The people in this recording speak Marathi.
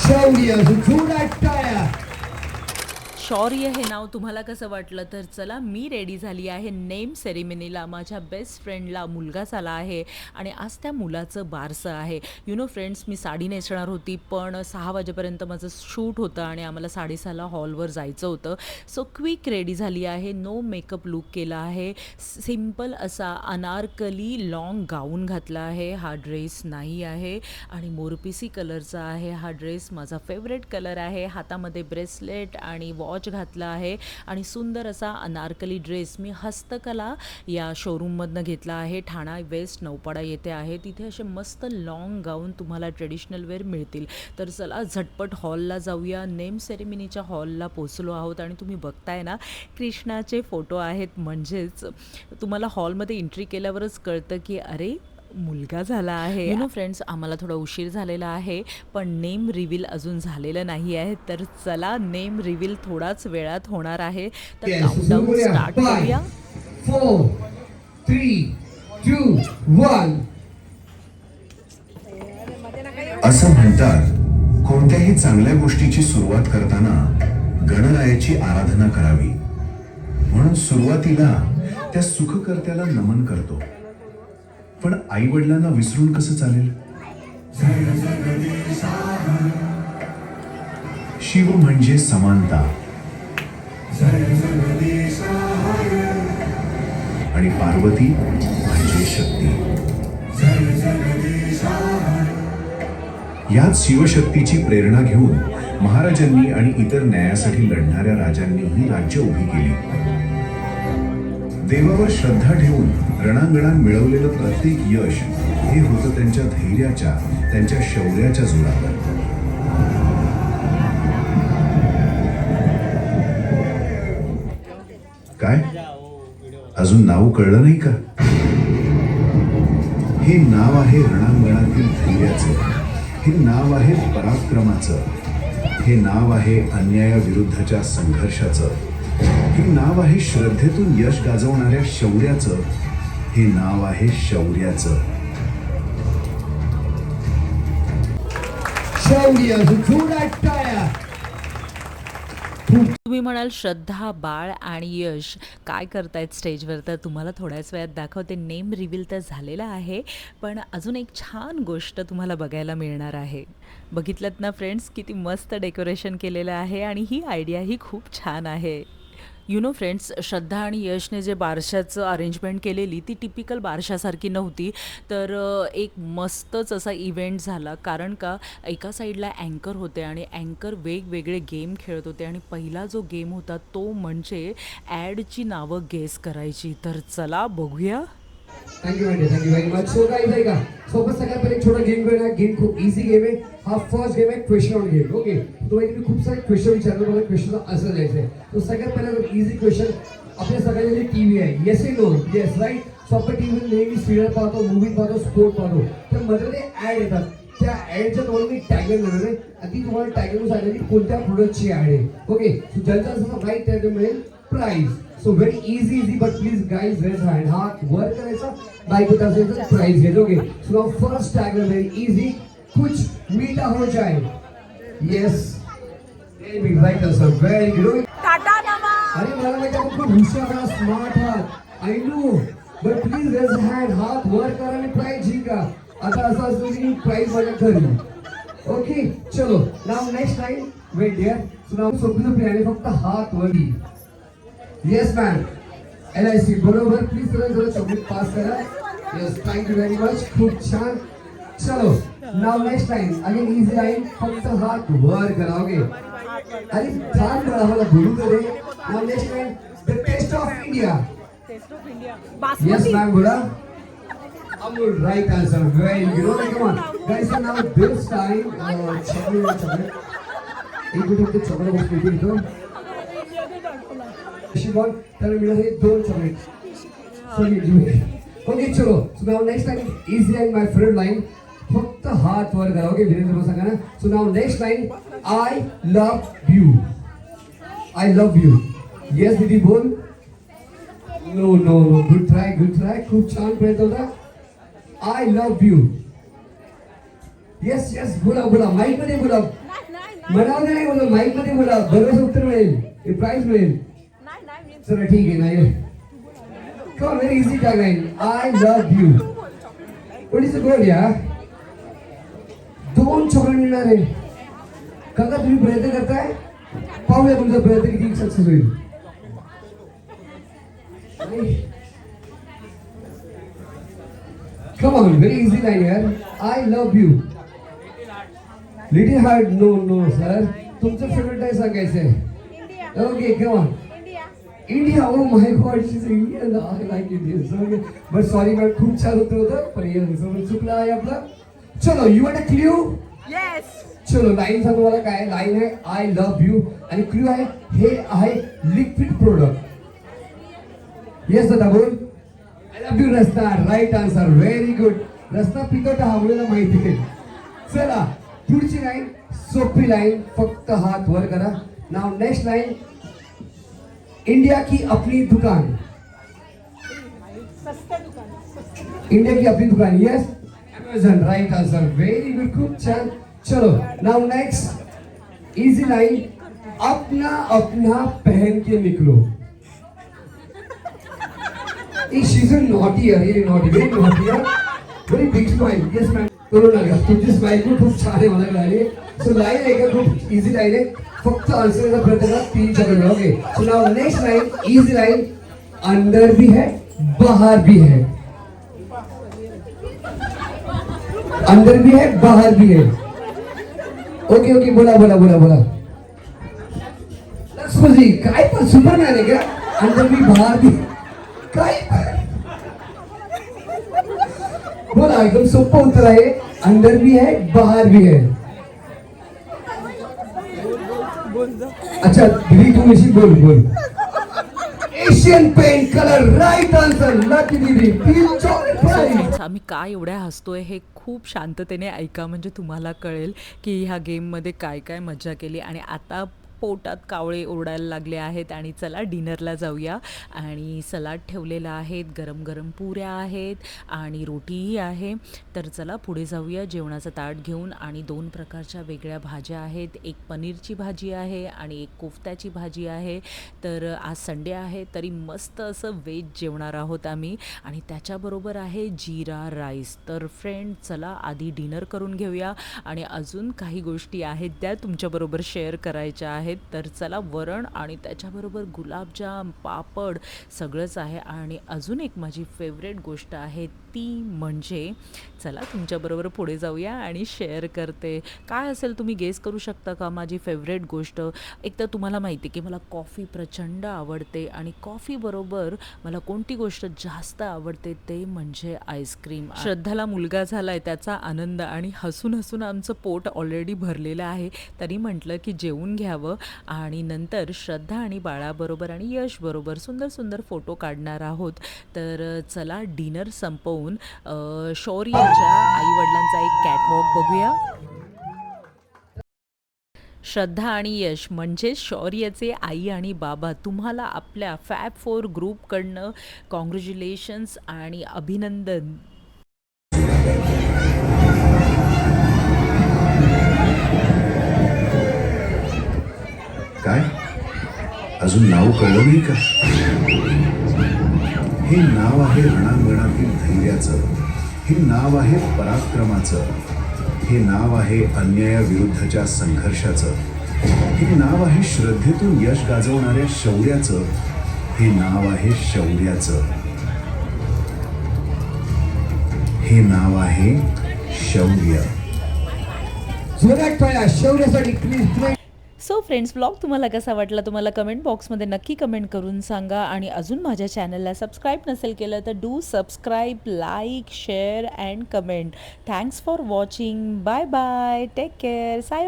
शौर्य जोरात टाळ्या. शौर्य हे नाव तुम्हाला कसं वाटलं? तर चला, मी रेडी झाली आहे नेम सेरेमनीला. माझ्या बेस्ट फ्रेंडला मुलगा झाला आहे आणि आज त्या मुलाचं बारसं आहे. फ्रेंड्स, मी साडी नेसणार होती, पण 6 वाजेपर्यंत माझं शूट होतं आणि आम्हाला 6:30ला हॉलवर जायचं होतं. सो क्विक रेडी झाली आहे, नो मेकअप लूक केला आहे, सिम्पल असा अनारकली लॉंग गाऊन घातला आहे. हा ड्रेस नाही आहे आणि मोरपिसी कलरचा आहे हा ड्रेस. माझा फेवरेट कलर आहे. हातामध्ये ब्रेसलेट आणि वॉच घातला आहे आणि सुंदर असा अनारकली ड्रेस मी हस्तकला या शोरूममधनं घेतला आहे. ठाणा वेस्ट नौपाडा येथे आहे. तिथे असे मस्त लॉंग गाऊन तुम्हाला ट्रेडिशनल वेअर मिळतील. तर चला झटपट हॉलला जाऊया. नेम सेरेमनीच्या हॉलला पोचलो आहोत आणि तुम्ही बघताय ना, कृष्णाचे फोटो आहेत. म्हणजेच तुम्हाला हॉलमध्ये एंट्री केल्यावरच कळतं की अरे, मुलगा झाला आहे. फ्रेंड्स, आम्हाला थोडा उशीर झालेला आहे, पण नेम रिव्हील अजून झालेलं नाही आहे. तर चला, नेम रिव्हील थोडाच वेळात होणार आहे. तर काउंटडाऊन स्टार्ट करूया. 4 3 2 1. असं म्हणतात, कोणत्याही चांगल्या गोष्टीची सुरुवात करताना गणरायाची आराधना करावी. म्हणून सुरुवातीला त्या सुखकर्त्याला नमन करतो. पण आई वडिलांना विसरून कसं चालेल? शिव म्हणजे समानता आणि पार्वती म्हणजे शक्ती. याच शिवशक्तीची प्रेरणा घेऊन महाराजांनी आणि इतर न्यायासाठी लढणाऱ्या राजांनी ही राज्य उभी केली. देवावर श्रद्धा ठेवून रणांगणात मिळवलेलं प्रत्येक यश हे होतं त्यांच्या धैर्याच्या, त्यांच्या शौर्याच्या जोरावर. काय अजून नाव कळलं नाही का? हे नाव आहे रणांगणातील धैर्याचं, हे नाव आहे पराक्रमाचं, हे नाव आहे अन्यायाविरुद्धच्या संघर्षाचं, हे नाव आहे श्रद्धेतून यश गाजवणाऱ्या शौर्याचं, हे नाव आहे शौर्याचं. शौर्य जोरात टाळ्या. तुम्ही म्हणाल, श्रद्धा, बाळ आणि यश काय करतायत स्टेजवर? तर तुम्हाला थोड्याच वेळात दाखवते. नेम रिव्हील तर झालेला आहे, पण अजून एक छान गोष्ट तुम्हाला बघायला मिळणार आहे. बघितलं ना फ्रेंड्स, किती मस्त डेकोरेशन केलेलं आहे आणि ही आयडिया ही खूप छान आहे. फ्रेंड्स, श्रद्धा आणि यशने जे बारशाचं अरेंजमेंट केलेली ती टिपिकल बारशासारखी नव्हती. तर एक मस्तच असा इव्हेंट झाला. कारण का, एका साईडला अँकर होते आणि अँकर वेगवेगळे गेम खेळत होते आणि पहिला जो गेम होता तो म्हणजे ॲडची नावं गेस करायची. तर चला बघूया. Thank you very much. So guys, ऐका, सोबत सगळ्यात पहिले छोटा गेम करूया. गेम खूप इझी गेम आहे. हा फर्स्ट गेम आहे क्वेश्चन ऑन गेम. ओके, तुम्हाला मी खूप सारे क्वेश्चन विचारले, मला क्वेश्चनचा आन्सर द्यायचं आहे. तो सगळ्यात पहिला इझी क्वेश्चन, आपल्या सगळ्यांची टीव्ही आहे, yes or no? Yes, right. So आपण टीव्ही नेहमी सिरियल पाहतो, मूवी पाहतो, स्पोर्ट पाहतो. तर मध्ये ऍड येतात. त्या ऍडच्या तुम्हाला मी टॅगल देणार आहे आणि ती तुम्हाला टॅगल सांगितली कोणत्या प्रोडक्टची ऍड आहे. ओके, सो ज्यांचा असं राईट टॅगल मिळेल prize. So very easy but please guys raise hand. हात वर करायचा, बाईक होता असेल तर प्राइज घ्यायचं. Okay, so now first tagline very easy. कुछ मीठा हो जाए. Yes, right answer. Very good. अरे मला माहिती आहे खूप हुशार आहात, स्मार्ट आहात, I know, but please raise hand. हात वर करा आणि प्राइज जिंका. आता असं असतं की प्राइज माझ्या घरी. ओके, चलो now next time wait here. So now सोपी आणि फक्त हात वरती. येस मॅम, LIC बरोबर. प्लीज जरा चॉकलेट पास करा. Yes, thank you very much. खूप छान. चलो now next time again easy line, फक्त हात वर करा. ओके, अरे छान करा, मला बोलू दे. Now next time the test of India. Yes ma'am, बोला. Amul, right answer. Very good. Okay, come on. Guys, so now this time, chocolate. एक मिनट ते चॉकलेट बॉक्स किती येतो? शिवण तर मिळाले 2 चॉकलेट. सॉरी. ओके, चलो. So now next time easy and my friend line. फक्त हात वर करा. ओके, वीरेंद्र सांगा ना. So now next line, I love you. I love you. Yes, दीदी बोल. No. Good try. खूप छान प्रयत्न होता. I love you. Yes, बोला. माइक मध्ये बोला. मनामध्ये नाही बोला, माईक मध्ये बोला, बरोबर उत्तर मिळेल, हे प्राइज मिळेल. चला ठीक आहे, नाही come very easy tagline, I love you. What is the goal या? 2 चॉकलेट मिळणार आहे. काका तुम्ही प्रयत्न करताय, पाहूया तुमचा प्रयत्न किती सक्सेस होईल. Come on, very easy line here. I love you. Little heart, no, sir. तुमचं फेवरेट आहे सांगायचंय. Okay, come on. India. Oh my God, she's Indian. I like Indians. Okay, but sorry, man, खूप छान उत्तर होतं. पण हे चुकलं आहे आपलं. चलो, you want a clue? Yes. चलो, लाईन सांगू मला काय. लाईन आहे I love you आणि क्ल्यू आहे हे आहे लिक्विड प्रोडक्ट. येस दादा बोल. I love you रस्ता. Right answer. Very good. रस्ता पिकट हा आपल्याला माहिती आहे. चला पुढची लाईन सोपी लाईन, फक्त हात वर करा. नाव नेक्स्ट लाईन, इंडिया की अपनी दुकान. इंडिया की अपनी दुकान. Yes Amazon. Right answer. Very good. खूप छान. चलो नाउ नेक्स्ट इजी लाइन, अपना अपना पहन के निकलो. She's a naughty, really naughty, very naughty, very big smile. Yes ma'am. करू नका, तुमची स्माइल पण खूप छान आहे मला कळाली. सो लाईन आहे का, खूप इझी लाईन आहे, फक्त आन्सर करायचा प्रयत्न करा. 3 second. Okay, so now next line easy line, अंदर भी है बाहर भी है. अंदर भी है बाहर भी है. ओके ओके, बोला बोला बोला बोला. लक्ष्मी काय पण सुपरमॅन आहे का? अंदर भी बाहर भी काय बोला, एकदम सोपं उत्तर आहे. अंदर भी है बाहर भी है. अच्छा दीदी तू अशी बोल बोल. Asian paint colour. Right answer. Lucky दीदी 3 चॉकलेट प्राइज. आम्ही काय एवढ्या हसतोय हे खूप शांततेने ऐका, म्हणजे तुम्हाला कळेल की ह्या गेममध्ये काय काय मजा केली. आणि आता पोटात कावळे ओरडायला लागले आहेत आणि चला डिनरला जाऊया. आणि सलाड ठेवलेला आहे, गरम गरम पुऱ्या आहेत आणि रोटीही आहे. तर चला पुढे जाऊया जेवणाचं ताट घेऊन. आणि 2 प्रकारच्या वेगळ्या भाज्या आहेत, एक पनीरची भाजी आहे आणि एक कोफ्त्याची भाजी आहे. तर आज संडे आहे तरी मस्त असं व्हेज जेवणार आहोत आम्ही. आणि त्याच्याबरोबर आहे जीरा राईस. तर फ्रेंड चला आधी डिनर करून घेऊया आणि अजून काही गोष्टी आहेत त्या तुमच्याबरोबर शेअर करायच्या आहेत. तर चला वरण आणि त्याच्याबरोबर गुलाबजाम, पापड सगळंच आहे. आणि अजून एक माझी फेवरेट गोष्ट आहे ती म्हणजे, चला तुमच्याबरोबर पुढे जाऊया आणि शेअर करते. काय असेल तुम्ही गेस करू शकता का माझी फेवरेट गोष्ट? एक तर तुम्हाला माहिती आहे की मला कॉफी प्रचंड आवडते आणि कॉफीबरोबर मला कोणती गोष्ट जास्त आवडते ते म्हणजे आईस्क्रीम. श्रद्धाला मुलगा झाला आहे त्याचा आनंद आणि हसून हसून आमचं पोट ऑलरेडी भरलेलं आहे. तरी म्हटलं की जेवून घ्यावं आणि नंतर श्रद्धा आणि बाळाबरोबर आणि यशबरोबर सुंदर सुंदर फोटो काढणार आहोत. तर चला डिनर संपवून शौर्याच्या आईवडिलांचा एक कॅटवॉक बघूया. श्रद्धा आणि यश म्हणजे शौर्याचे आई आणि बाबा, तुम्हाला आपल्या फॅब 4 ग्रुपकडनं कॉंग्रॅच्युलेशन्स आणि अभिनंदन. काय अजून नाव कळलं नाही का? हे नाव आहे रणांगणातील धैर्याचं, हे नाव आहे पराक्रमाचं, हे नाव आहे अन्यायाविरुद्धच्या संघर्षाचं, हे नाव आहे श्रद्धेतून यश गाजवणाऱ्या शौर्याचं, हे नाव आहे शौर्याचं, हे नाव आहे शौर्य. जोरात टाळ्या शौर्यासाठी प्लीज. सो फ्रेंड्स, ब्लॉग तुम्हाला कसा वाटला तुम्हाला कमेंट बॉक्समध्ये नक्की कमेंट करून सांगा. आणि अजून माझ्या चॅनलला सबस्क्राईब नसेल केलं तर do subscribe, like, share and comment. Thanks for watching. Bye bye. Take care. साय.